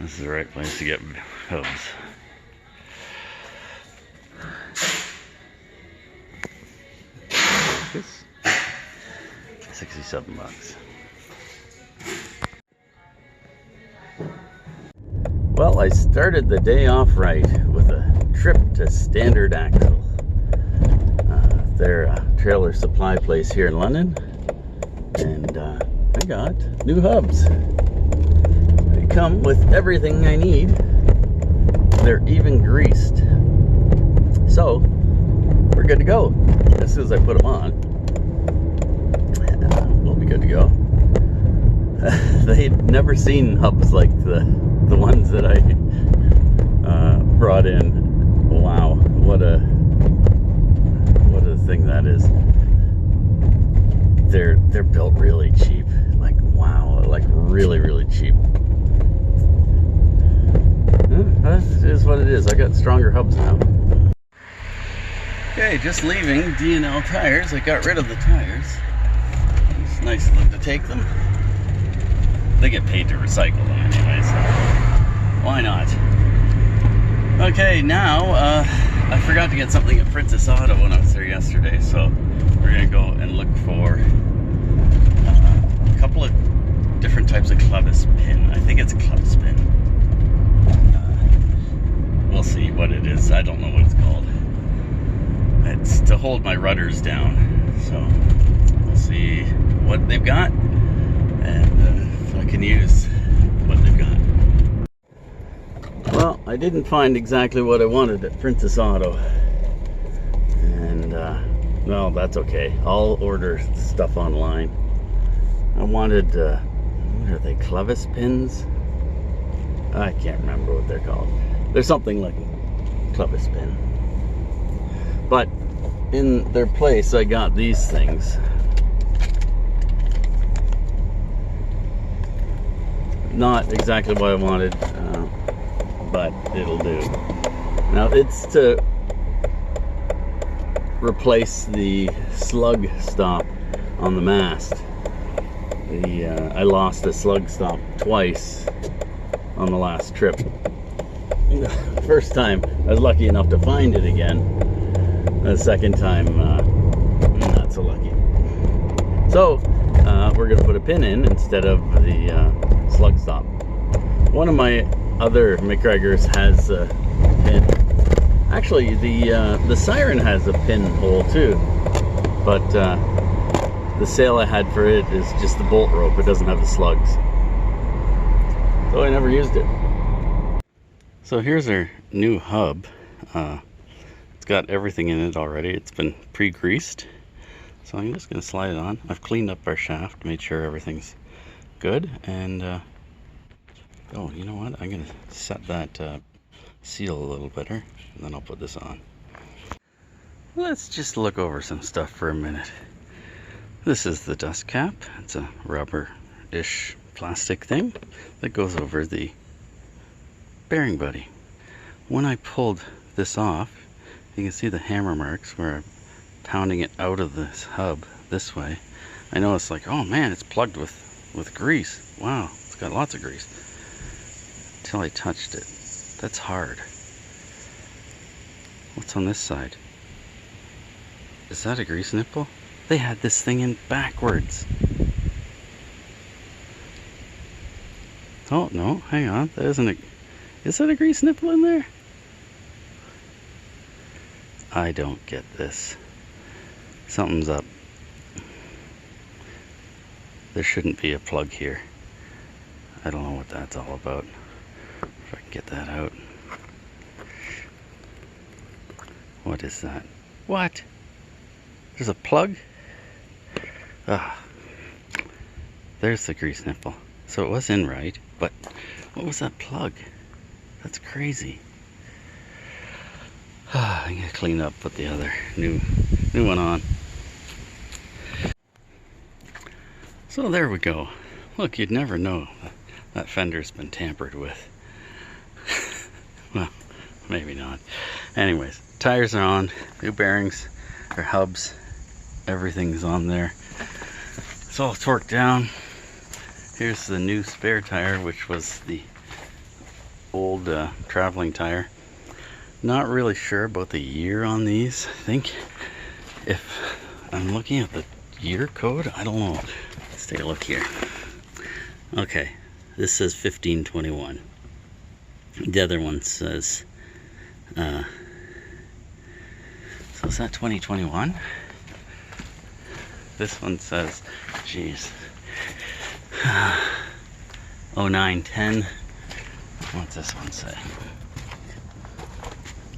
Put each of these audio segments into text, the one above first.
This is the right place to get hubs. This $67. Well, I started the day off right with a trip to Standard Axle. They're a trailer supply place here in London, and I got new hubs. They come with everything I need. They're even greased, so we're good to go. As soon as I put them on, we'll be good to go. They'd never seen hubs like the ones that I brought in. Wow, what a thing that is. They're built really cheap. Like, wow, like really cheap. It is what it is. I got stronger hubs now. Okay, just leaving D&L Tires. I got rid of the tires. It's nice of them to take them. They get paid to recycle them anyway, so why not? Okay, now I forgot to get something at Princess Auto when I was there yesterday, so we're gonna go and look for a couple of different types of clevis pin. I think it's a clevis pin. We'll see what it is. I don't know what it's called. It's to hold my rudders down, so we'll see what they've got and if I can use what they've got. Well, I didn't find exactly what I wanted at Princess Auto, and well, that's okay. I'll order stuff online. I wanted what are they, clevis pins? I can't remember what they're called. There's something like a clevis pin, but in their place I got these things. Not exactly what I wanted, but it'll do. Now it's to replace the slug stop on the mast. I lost a slug stop twice on the last trip. The first time I was lucky enough to find it again. The second time, not so lucky. So we're gonna put a pin in instead of the slug stop. One of my other MacGregors has a pin. Actually, the Siren has a pinhole too, but the sale I had for it is just the bolt rope. It doesn't have the slugs, so I never used it. So here's our new hub. It's got everything in it already. It's been pre-greased, so I'm just going to slide it on. I've cleaned up our shaft, made sure everything's good, and oh, you know what? I'm going to set that seal a little better, and then I'll put this on. Let's just look over some stuff for a minute. This is the dust cap. It's a rubber-ish plastic thing that goes over the bearing buddy. When I pulled this off, you can see the hammer marks where I'm pounding it out of this hub this way. I know it's like, oh man, it's plugged with grease. Wow, it's got lots of grease. Until I touched it. That's hard. What's on this side? Is that a grease nipple? They had this thing in backwards. Oh no, hang on, that isn't a... Is that a grease nipple in there? I don't get this. Something's up. There shouldn't be a plug here. I don't know what that's all about. If I can get that out. What is that? What? There's a plug? Ah. There's the grease nipple. So it was in right, but what was that plug? That's crazy. I'm gonna clean up, put the other new one on. So there we go. Look, you'd never know that fender's been tampered with. Well, maybe not. Anyways, tires are on, new bearings, or hubs, everything's on there. It's all torqued down. Here's the new spare tire, which was the old traveling tire. Not really sure about the year on these. I think if I'm looking at the year code, I don't know. Let's take a look here. Okay, this says 1521. The other one says, so is that 2021? This one says, geez, 0910. What's this one say?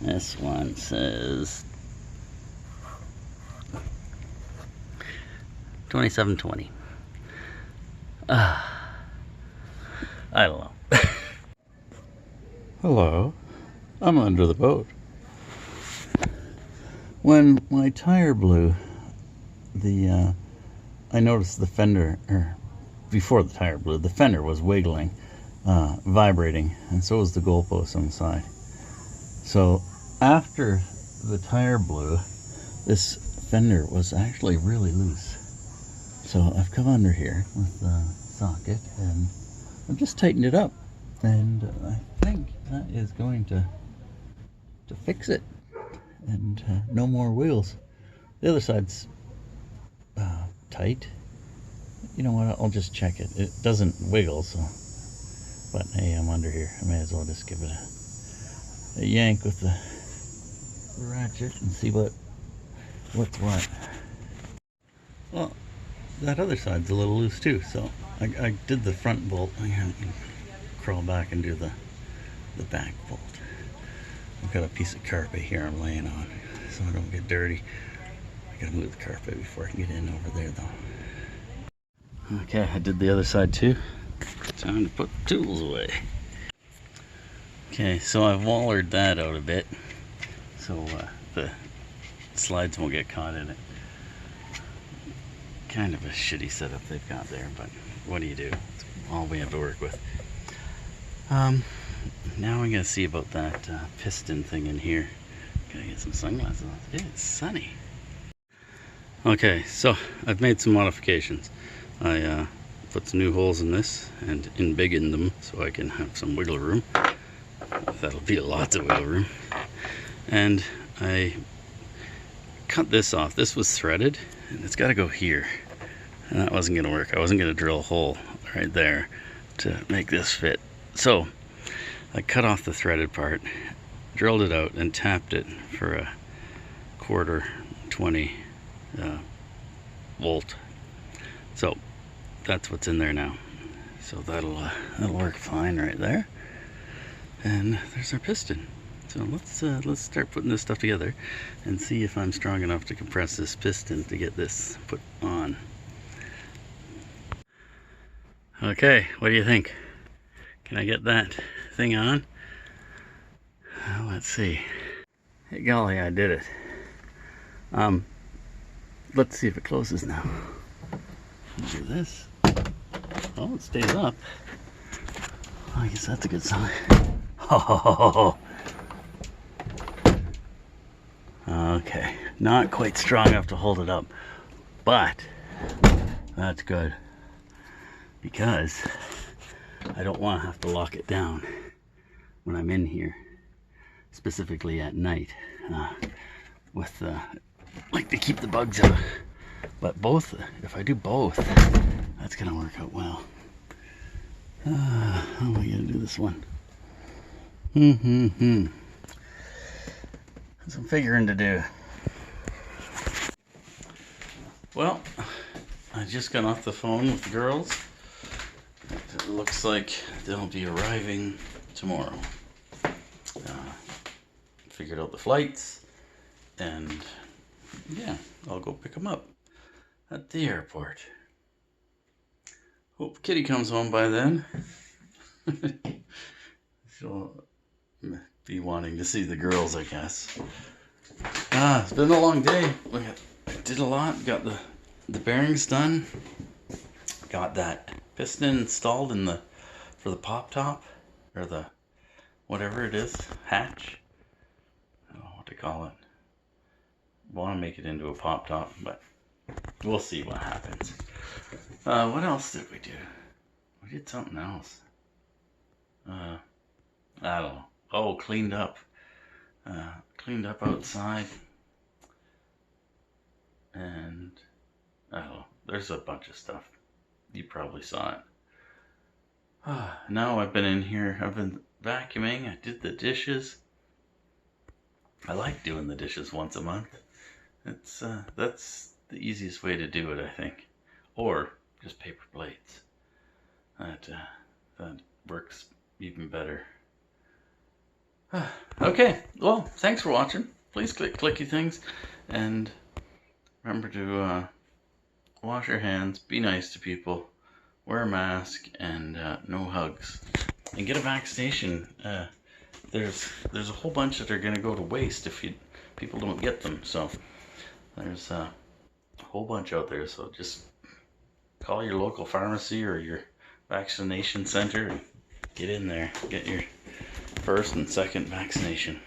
This one says 2720. I don't know. Hello, I'm under the boat. When my tire blew, I noticed the fender, or before the tire blew, the fender was wiggling, vibrating, and so was the goalpost on the side. So after the tire blew, this fender was actually really loose. So I've come under here with the socket and I've just tightened it up, and I think that is going to fix it, and no more wheels. The other side's tight. You know what, I'll just check it. It doesn't wiggle, so, but hey, I'm under here. I may as well just give it a yank with the ratchet and see what's what. Well, that other side's a little loose too, so I did the front bolt. I gotta crawl back and do the back bolt. I've got a piece of carpet here I'm laying on so I don't get dirty. I gotta move the carpet before I can get in over there though. Okay, I did the other side too. Time to put the tools away. Okay, so I've wallered that out a bit so the slides won't get caught in it. Kind of a shitty setup they've got there, but what do you do? It's all we have to work with. Now we're gonna see about that piston thing in here. Gotta get some sunglasses on. It's sunny. Okay, so I've made some modifications. I put some new holes in this and embiggened them so I can have some wiggle room. That'll be lots of wiggle room. And I cut this off. This was threaded and it's got to go here, and that wasn't going to work. I wasn't going to drill a hole right there to make this fit. So I cut off the threaded part, drilled it out, and tapped it for a 1/4 volt. So that's what's in there now. So that'll work fine right there. And there's our piston. So let's start putting this stuff together and see if I'm strong enough to compress this piston to get this put on. Okay, what do you think? Can I get that thing on? Let's see. Hey golly, I did it. Let's see if it closes now. Do this. Oh, it stays up. I guess that's a good sign. Oh. Okay, not quite strong enough to hold it up, but that's good because I don't want to have to lock it down when I'm in here, specifically at night, with like to keep the bugs out. But both, if I do both, that's gonna work out well. How am I gonna do this one? Some figuring to do. Well, I just got off the phone with the girls. It looks like they'll be arriving tomorrow. Figured out the flights, and yeah, I'll go pick them up at the airport. Hope Kitty comes home by then. She'll be wanting to see the girls, I guess. It's been a long day. I did a lot. Got the bearings done. Got that piston installed in for the pop top, or the whatever it is, hatch. I don't know what to call it. Want to make it into a pop top, but we'll see what happens. What else did we do? We did something else. I I don't know. Oh, cleaned up. Cleaned up outside. And I don't know. There's a bunch of stuff. You probably saw it. Now I've been in here. I've been vacuuming. I did the dishes. I like doing the dishes once a month. It's that's the easiest way to do it, I think. Or just paper plates. That works even better. Okay, well, thanks for watching. Please click clicky things, and remember to wash your hands, be nice to people, wear a mask, and no hugs, and get a vaccination. There's a whole bunch that are going to go to waste if people don't get them. So there's a whole bunch out there. So just call your local pharmacy or your vaccination center and get in there, get your first and second vaccination.